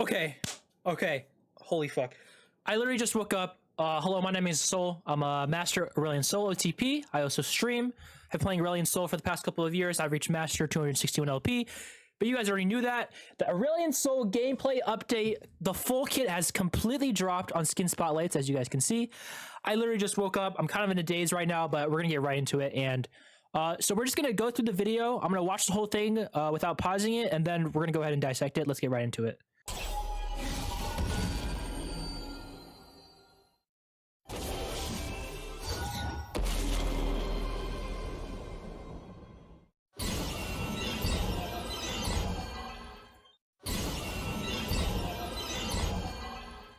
Okay. Okay. Holy fuck. I literally just woke up. Hello, my name is Asol. I'm a master Aurelion solo TP. I also stream. I've been playing Aurelion solo for the past couple of years. I've reached master 261 LP. But you guys already knew that. The Aurelion Soul gameplay update, the full kit has completely dropped on Skin Spotlights, as you guys can see. I literally just woke up. I'm kind of in a daze right now, but we're going to get right into it. And so we're just going to go through the video. I'm going to watch the whole thing without pausing it, and then we're going to go ahead and dissect it. Let's get right into it.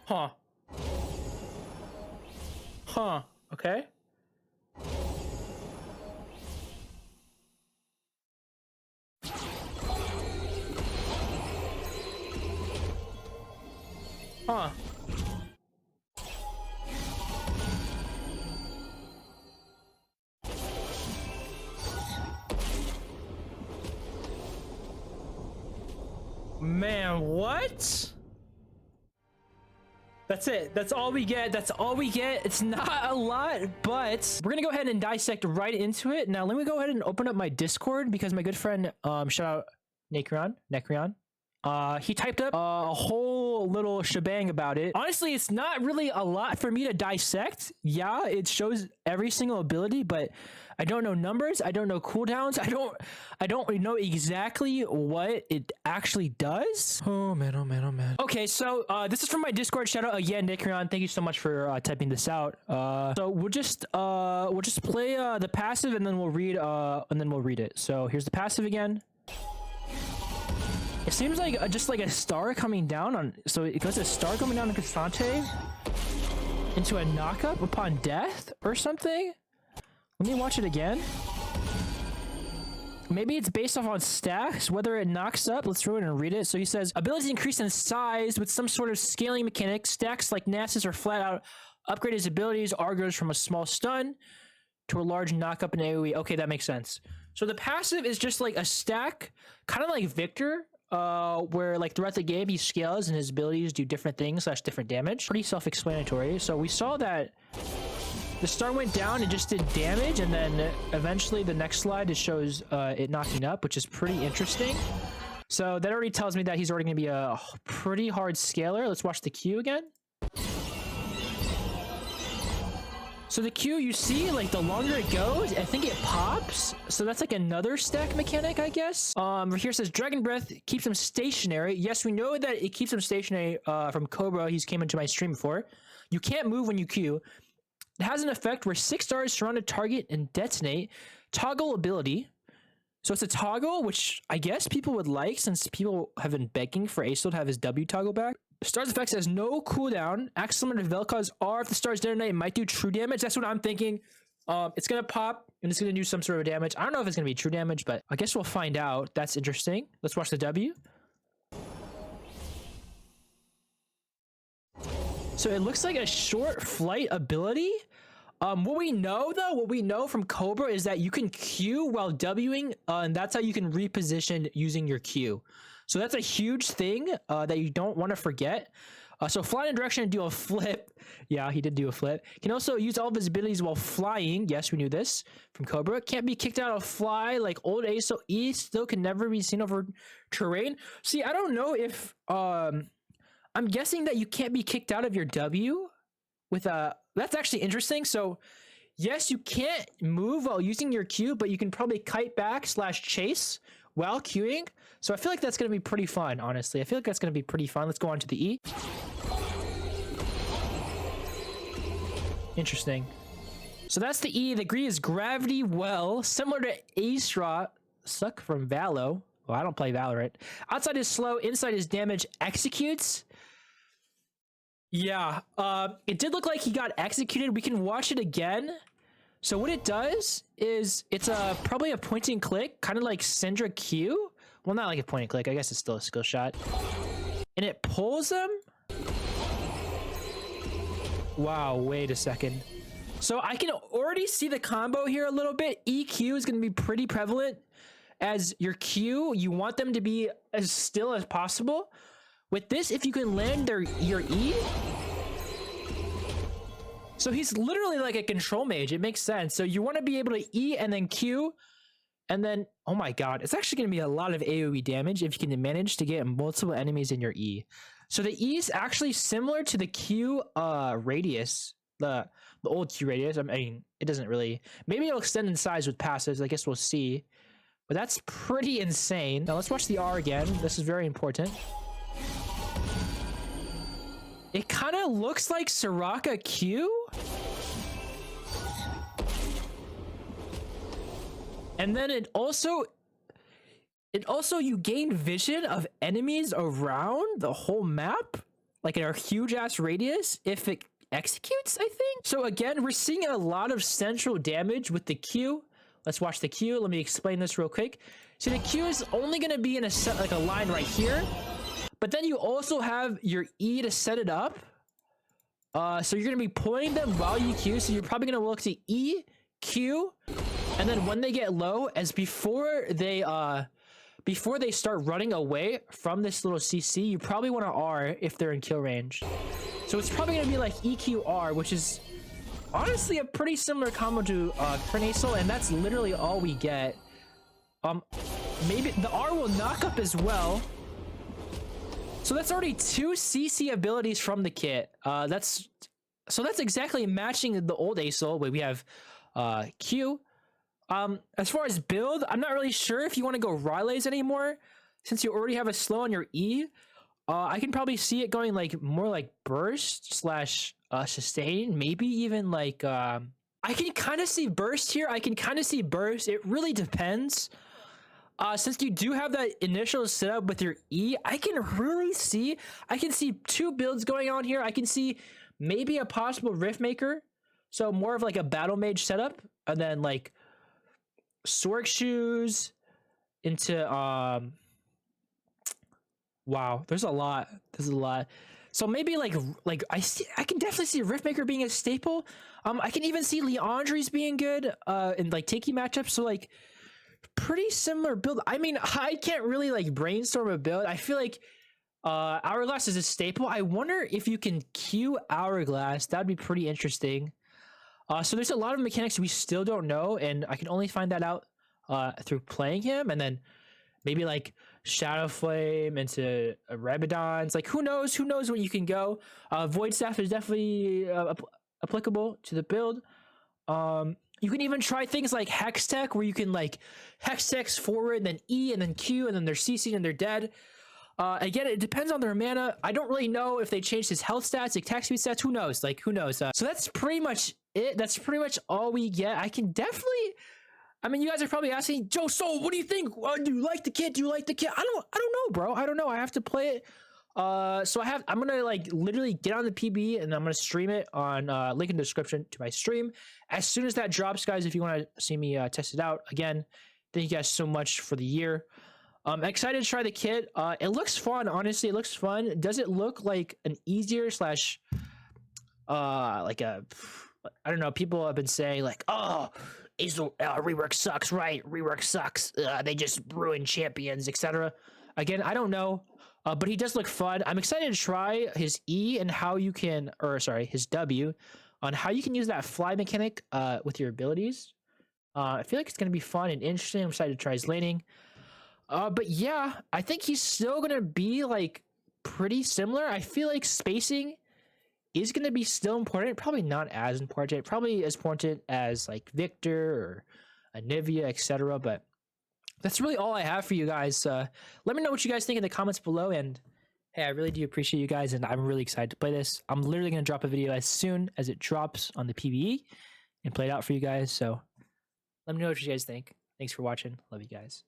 Huh. Huh. Okay. Huh. Man, what? That's it. That's all we get. That's all we get. It's not a lot, but we're gonna go ahead and dissect right into it. Now, let me go ahead and open up my Discord because my good friend, shout out Necreon, he typed up a whole little shebang about it. Honestly, it's not really a lot for me to dissect. Yeah, it shows every single ability, but I don't know numbers. I don't know cooldowns. I don't know exactly what it actually does. Oh man, oh man, oh man. Okay, so this is from my Discord. Shout out again, Necreon. Thank you so much for typing this out. So we'll just play the passive and then we'll read it. So here's the passive again. It seems like just like a star coming down on, so it goes a star coming down on Cassante into a knockup upon death or something. Let me watch it again. Maybe it's based off on stacks, whether it knocks up. Let's throw it and read it. So he says, abilities increase in size with some sort of scaling mechanic. Stacks like Nasus or flat out upgrade his abilities. R goes from a small stun to a large knockup in AoE. Okay, that makes sense. So the passive is just like a stack, kind of like Victor, where like throughout the game he scales and his abilities do different things / different damage. Pretty self-explanatory. So we saw that the star went down and just did damage, and then eventually the next slide it shows it knocking up, which is pretty interesting. So that already tells me that he's already going to be a pretty hard scaler. Let's watch the Q again. So the Q, you see, like the longer it goes, I think it pops. So that's like another stack mechanic, I guess. Here it says Dragon Breath keeps him stationary. Yes, we know that it keeps him stationary from Cobra. He's came into my stream before. You can't move when you Q. It has an effect where 6 stars surround a target and detonate. Toggle ability. So it's a toggle, which I guess people would like since people have been begging for Asol to have his W toggle back. Stars effects has no cooldown. Acts similar to Vel'Koz R. If the stars detonate, it might do true damage. That's what I'm thinking. It's going to pop and it's going to do some sort of damage. I don't know if it's going to be true damage, but I guess we'll find out. That's interesting. Let's watch the W. So it looks like a short flight ability. What we know from Cobra is that you can Q while Wing, and that's how you can reposition using your Q. So that's a huge thing that you don't want to forget. So flying in direction and do a flip. Yeah, he did do a flip. Can also use all of his abilities while flying. Yes, we knew this from Cobra. Can't be kicked out of fly like old Asol E. Still can never be seen over terrain. See, I don't know if... I'm guessing that you can't be kicked out of your W with a... That's actually interesting. So, yes, you can't move while using your Q, but you can probably kite back / chase while queuing. So I feel like that's going to be pretty fun, honestly. I feel like that's going to be pretty fun. Let's go on to the E. Interesting. So that's the E. The Gree is Gravity Well, similar to Aesra, Suck from Valo. Well, I don't play Valorant. Outside is slow, inside is damage executes. Yeah, it did look like he got executed. We can watch it again. So what it does is it's probably a point and click, kind of like Syndra Q. Well, not like a point and click. I guess it's still a skill shot. And it pulls them. Wow, wait a second. So I can already see the combo here a little bit. EQ is going to be pretty prevalent. As your Q, you want them to be as still as possible. With this, if you can land your E, so he's literally like a control mage. It makes sense. So you want to be able to E and then Q, and then, oh my god, it's actually going to be a lot of AoE damage if you can manage to get multiple enemies in your E. So the E is actually similar to the Q radius, the old Q radius. I mean, it doesn't really, maybe it'll extend in size with passives. I guess we'll see. But that's pretty insane. Now let's watch the R again. This is very important. It kind of looks like Soraka Q. And then it also you gain vision of enemies around the whole map, like in our huge ass radius, if it executes, I think. So again, we're seeing a lot of central damage with the Q. Let's watch the Q. Let me explain this real quick. So the Q is only going to be in a set, like a line right here, but then you also have your E to set it up. So you're going to be pulling them while you Q. So you're probably going to look to E, Q, and then when they get low, as before they start running away from this little CC, you probably want to R if they're in kill range. So it's probably going to be like EQR, which is honestly a pretty similar combo to Asol, and that's literally all we get. Maybe the R will knock up as well. So that's already 2 CC abilities from the kit. That's exactly matching the old Asol, where we have Q. As far as build, I'm not really sure if you want to go Rileys anymore, since you already have a slow on your E. I can probably see it going like more like burst slash sustain, maybe even like I can kind of see burst here. I can kind of see burst. It really depends. Since you do have that initial setup with your E, I can see 2 builds going on here. I can see maybe a possible Riftmaker, so more of like a battle mage setup, and then like Sork shoes into wow, there's a lot. So maybe like I can definitely see Riftmaker being a staple. I can even see Leandri's being good in like Tiki matchups. So like pretty similar build. I mean, I can't really like brainstorm a build. I feel like Hourglass is a staple. I wonder if you can Q Hourglass. That'd be pretty interesting. So there's a lot of mechanics we still don't know, and I can only find that out through playing him, and then maybe like Shadow Flame into Rabadon's. Like who knows when you can go. Void Staff is definitely applicable to the build. You can even try things like Hex Tech, where you can like Hex Tech forward, then E, and then Q, and then they're CC'd and they're dead. Again, it depends on their mana. I don't really know if they changed his health stats, attack speed stats. Who knows? Like, who knows? So that's pretty much it. That's pretty much all we get. I can definitely... I mean, you guys are probably asking, Joe Soul, what do you think? Do you like the kit? I don't know, bro. I don't know. I have to play it. So I'm gonna like literally get on the PB, and I'm gonna stream it on link in the description to my stream as soon as that drops, guys. If you want to see me test it out again, thank you guys so much for the year. I'm excited to try the kit. It looks fun, honestly. It looks fun. Does it look like an easier slash like a, I don't know, people have been saying like, oh, Asol rework sucks, right? Rework sucks. They just ruin champions, etc. Again, I don't know, but he does look fun. I'm excited to try his E and how you can, or sorry, his W, on how you can use that fly mechanic with your abilities. I feel like it's gonna be fun and interesting. I'm excited to try his laning. But yeah, I think he's still gonna be like pretty similar. I feel like spacing is going to be still important, probably not as important, probably as important as like Victor or Anivia, etc. But that's really all I have for you guys. Let me know what you guys think in the comments below, and hey, I really do appreciate you guys, and I'm really excited to play this. I'm literally going to drop a video as soon as it drops on the PvE and play it out for you guys, so let me know what you guys think. Thanks for watching. Love you guys.